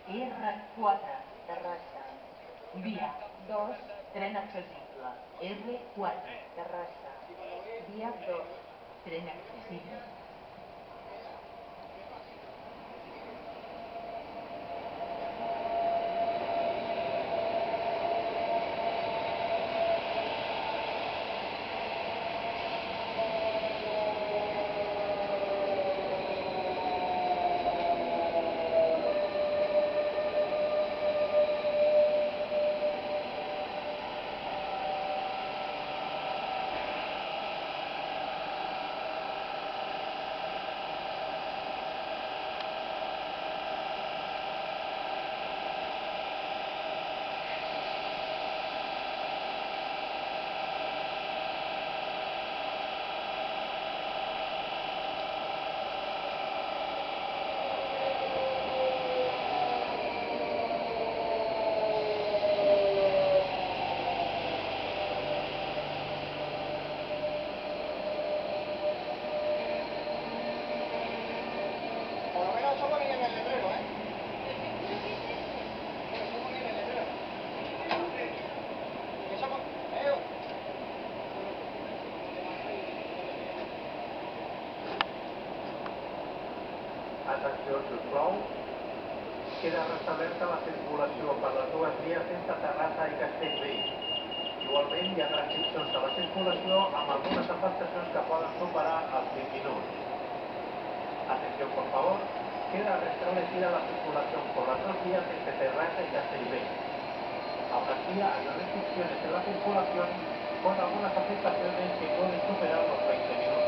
R4. Terrassa. Via 2. Tren accessible. R4. Terrassa. Via 2. Tren accessible. Por lo menos eso pone en el letrero, ¿eh? Eso pone en el letrero. Eso pone... Atenció, sisplau. Queda restablerta la circulació per les dues vies entre Terrassa i Castellvell. Igualment, hi ha restriccions a la circulació amb algunes afectacions que poden superar els 20 minuts. Atención, por favor. Queda restablecida la circulación por las dos vías entre Terrassa y Castellvell. Aún así, hay restricciones en la circulación con algunas afectaciones que pueden superar los 20 minutos.